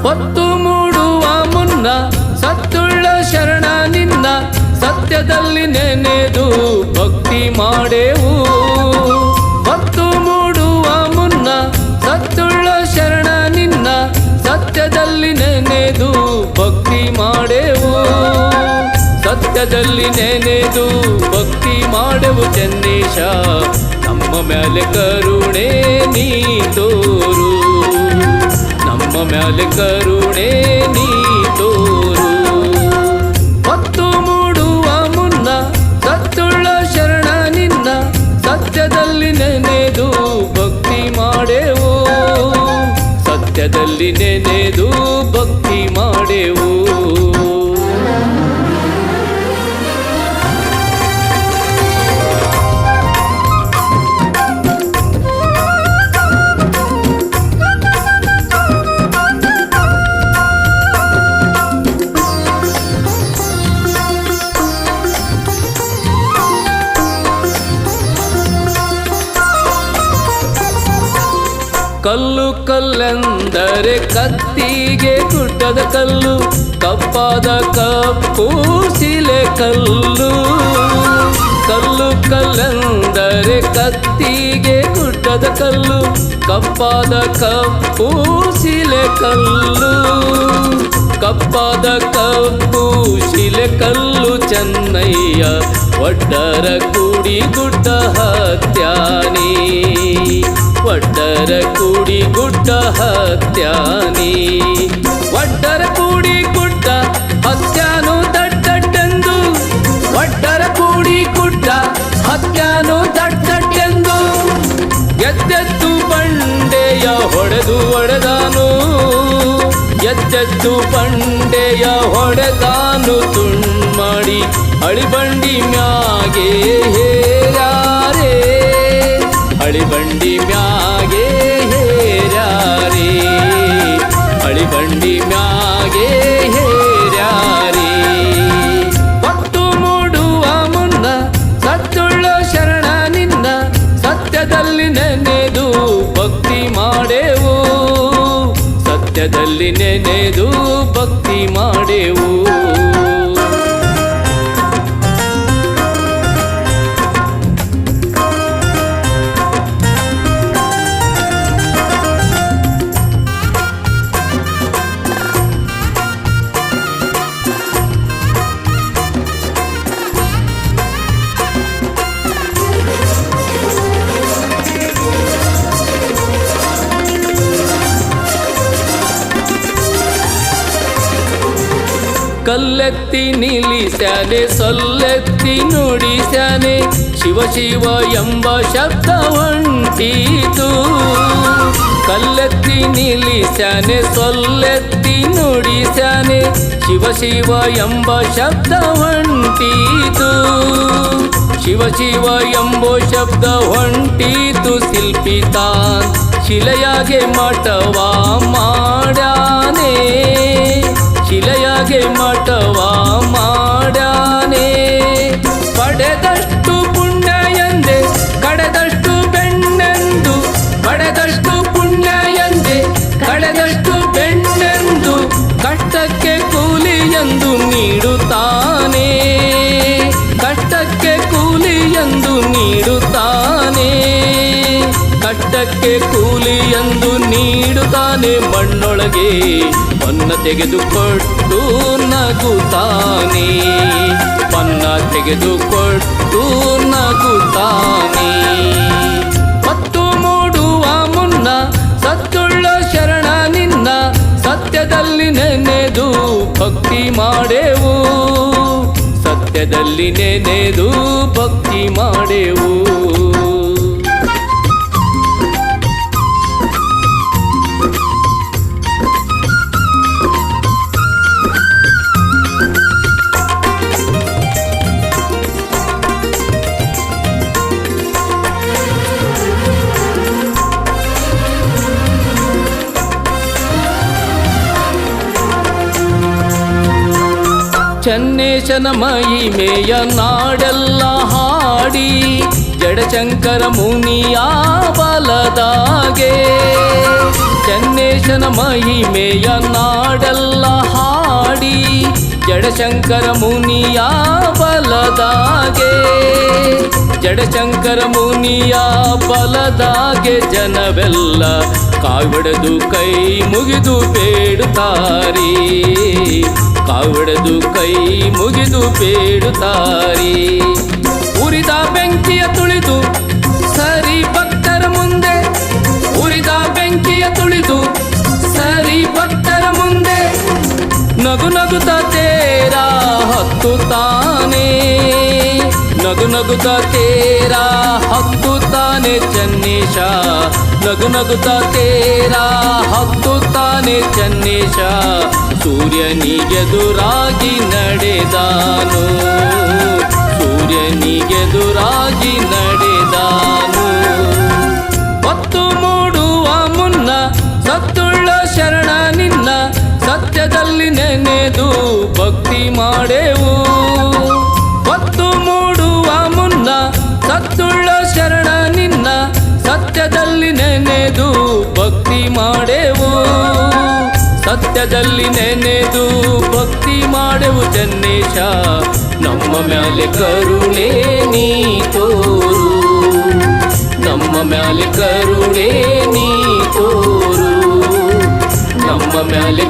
ಹೊತ್ತು ಮೂಡುವ ಮುನ್ನ ಸತ್ತುಳ್ಳ ಶರಣ ನಿನ್ನ ಸತ್ಯದಲ್ಲಿ ನೆನೆದು ಭಕ್ತಿ ಮಾಡೆವು. ಹೊತ್ತು ಮೂಡುವ ಮುನ್ನ ಸತ್ತುಳ್ಳ ಶರಣ ನಿನ್ನ ಸತ್ಯದಲ್ಲಿ ನೆನೆದು ಭಕ್ತಿ ಮಾಡೆವು. ಸತ್ಯದಲ್ಲಿ ನೆನೆದು ಭಕ್ತಿ ಮಾಡೆವು ಚನ್ನೇಶ, ನಮ್ಮ ಮ್ಯಾಲೆ ಕರುಣೆ ನೀ ತೋರು, ನಮ್ಮ ಮ್ಯಾಲೆ ಕರುಣೆ ನೀ ತೋರು. ಹೊತ್ತು ಮೂಡುವ ಮುನ್ನ ಸತ್ತುಳ್ಳ ಶರಣ ನಿನ್ನ ಸತ್ಯದಲ್ಲಿ ನೆನೆದು ಭಕ್ತಿ ಮಾಡೆವು. ಸತ್ಯದಲ್ಲಿ ನೆನೆದು ಭಕ್ತಿ ಮಾಡೆವು. ಕಲ್ಲು ಕಲ್ಲೆಂದರೆ ಕತ್ತಿಗೆ ಗುಡ್ಡದ ಕಲ್ಲು, ಕಪ್ಪಾದ ಕಪ್ಪು ಶಿಲೆ ಕಲ್ಲು. ಕಲ್ಲು ಕಲ್ಲೆಂದರೆ ಕತ್ತಿಗೆ ಗುಡ್ಡದ ಕಲ್ಲು, ಕಪ್ಪಾದ ಕಪ್ಪು ಶಿಲೆ ಕಲ್ಲು. ಕಪ್ಪಾದ ಕಪ್ಪು ಶಿಲೆ ಕಲ್ಲು ಚೆನ್ನಯ್ಯ, ಒಡ್ಡರ ಕೂಡಿ ಗುಡ್ಡ ಹತ್ಯಾನಿ, ಒಡ್ಡರ ಕೂಡಿ ಗುಡ್ಡ ಹತ್ಯಾನಿ. ಒಡ್ಡರ ಕೂಡಿ ಗುಡ್ಡ ಹತ್ಯಾನು ದಡ್ಡಡ್ಡೆಂದು, ಒಡ್ಡರ ಕೂಡಿ ಗುಡ್ಡ ಹತ್ಯಾನು ದಡ್ಡಡ್ಡೆಂದು. ಎದ್ದೆದ್ದು ಬಂಡೆಯ ಹೊಡೆದು ಒಡೆದಾನು, ಎದ್ದೆದ್ದು ಬಂಡೆಯ ಹೊಡೆದಾನು ತುಂಡ್ಮಾಡಿ ಅಳಿಬಂಡಿ ಮ್ಯಾಗೆ ಹೇರಾರೆ, ಅಳಿಬಂಡಿ ಮ್ಯಾಗೆ ಹೇರ್ಯಾರೆ, ಅಳಿಬಂಡಿ ಮ್ಯಾಗೆ ಹೇರ್ಯಾರೆ. ಹೊತ್ತು ಮೂಡುವ ಮುನ್ನ ಸತ್ತುಳ್ಳ ಶರಣ ನಿನ್ನ ಸತ್ಯದಲ್ಲಿ ನೆನೆದು ಭಕ್ತಿ ಮಾಡೆವು. ಸತ್ಯದಲ್ಲಿ ನೆನೆದು ಭಕ್ತಿ ಮಾಡೆವು. ಕಲ್ಲೆತ್ತಿ ನಿಲ್ಲಿಸ್ಯಾನೆ ಸೊಲ್ಲೆತ್ತಿ ನುಡಿಸ್ಯಾನೆ, ಶಿವ ಶಿವ ಎಂಬ ಶಬ್ದ ಹೊಂಟೀತು. ಕಲ್ಲೆತ್ತಿ ನಿಲ್ಲಿಸ್ಯಾನೆ ಸೊಲ್ಲೆತ್ತಿ ನುಡಿಸ್ಯಾನೆ, ಶಿವ ಶಿವ ಎಂಬ ಶಬ್ದ ಹೊಂಟೀತು. ಶಿವ ಶಿವ ಎಂಬೋ ಶಬ್ದ ಹೊಂಟೀತು. ಶಿಲ್ಪಿತಾನ್ ಶಿಲೆಯಾಗೆ ಮಠವ ಮಾಡ್ಯಾನೆ, ಶಿಲೆಯಾಗೆ ಮಠವ ಮಾಡ್ಯಾನೆ. ಪಡೆದಷ್ಟು ಪುಣ್ಯ ಎಂದೆ ಕಡೆದಷ್ಟು ಬೆಣ್ಣೆಂದು, ಪಡೆದಷ್ಟು ಪುಣ್ಯ ಎಂದೆ ಕಡೆದಷ್ಟು ಬೆಣ್ಣೆಂದು, ಕಷ್ಟಕ್ಕೆ ಕೂಲಿ ಎಂದು ನೀಡುತ್ತಾನೆ, ಕಷ್ಟಕ್ಕೆ ಕೂಲಿ ಎಂದು ನೀಡುತ್ತಾನೆ, ಕಷ್ಟಕ್ಕೆ ಕೂಲಿ ಎಂದು ನೀಡುತ್ತಾನೆ. ಮಣ್ಣೊಳಗೆ ಪನ್ನ ತೆಗೆದುಕೊಟ್ಟು ನಗುತ್ತಾನೆ, ಪನ್ನ ತೆಗೆದುಕೊಟ್ಟು ನಗುತ್ತಾನೆ. ಹೊತ್ತು ಮೂಡುವ ಮುನ್ನ ಸತ್ತುಳ್ಳ ಶರಣ ನಿನ್ನ ಸತ್ಯದಲ್ಲಿ ನೆನೆದು ಭಕ್ತಿ ಮಾಡೆವು. ಸತ್ಯ ಸತ್ಯದಲ್ಲಿ ನೆನೆದು ಭಕ್ತಿ ಮಾಡೆವು. ಚನ್ನೇಶನ ಮಹಿಮೆಯ ನಾಡೆಲ್ಲ ಹಾಡಿ ಜಡಶಂಕರ ಮುನಿಯ ಬಲದಾಗೆ. ಚನ್ನೇಶನ ಮಹಿಮೆಯ ನಾಡೆಲ್ಲ ಹಾಡಿ ಜಡಶಂಕರ ಮುನಿಯ ಬಲದಾಗೆ. ಜಡಶಂಕರ ಮುನಿಯ ಬಲದಾಗೆ ಜನವೆಲ್ಲ ಕಾವಿಡದು ಕೈ ಮುಗಿದು ಬೇಡುತ್ತಾರಿ. ಕಾವಿಡದು ಕೈ ಮುಗಿದು ಬೇಡುತ್ತಾರಿ. ಉರಿದ ಬೆಂಕಿಯ ತುಳಿದು ಸರಿ ಭಕ್ತರ ಮುಂದೆ. ಉರಿದ ಬೆಂಕಿಯ ತುಳಿದು ಸರಿ ಭಕ್ತರ ಮುಂದೆ. ನಗು ನಗುತ್ತ ತೇರ ಹತ್ತುತ್ತಾನೆ. ನಗು ನಗುತ್ತ ತೇರ ಹತ್ತುತ್ತಾನೆ ಚನ್ನೇಶ. ನಗು ನಗುತ್ತ ತೇರ ಹತ್ತುತ್ತಾನೆ ಚನ್ನೇಶ. ಸೂರ್ಯನಿಗೆದುರಾಗಿ ನಡೆದಾನು. ಸೂರ್ಯನಿಗೆದುರಾಗಿ ನಡೆದಾನು. ಹೊತ್ತು ಮೂಡುವ ಮುನ್ನ ಸತ್ತುಳ್ಳ ಶರಣ ನಿನ್ನ. ಸತ್ಯದಲ್ಲಿ ನೆನೆದು ಭಕ್ತಿ ಮಾಡೆವು. ಹೊತ್ತು ಮೂಡುವ ಮುನ್ನ ಸತ್ತುಳ್ಳ ಶರಣ ನಿನ್ನ. ಸತ್ಯದಲ್ಲಿ ನೆನೆದು ಭಕ್ತಿ ಮಾಡೆವು. ಸತ್ಯದಲ್ಲಿ ನೆನೆದು ಭಕ್ತಿ ಮಾಡೆವು ಚನ್ನೇಶ. ನಮ್ಮ ಮ್ಯಾಲೆ ಕರುಣೆ ನೀ ತೋರು. ನಮ್ಮ ಮ್ಯಾಲೆ ಕರುಣೆ ನೀ ತೋರು. ನಮ್ಮ ಮ್ಯಾಲೆ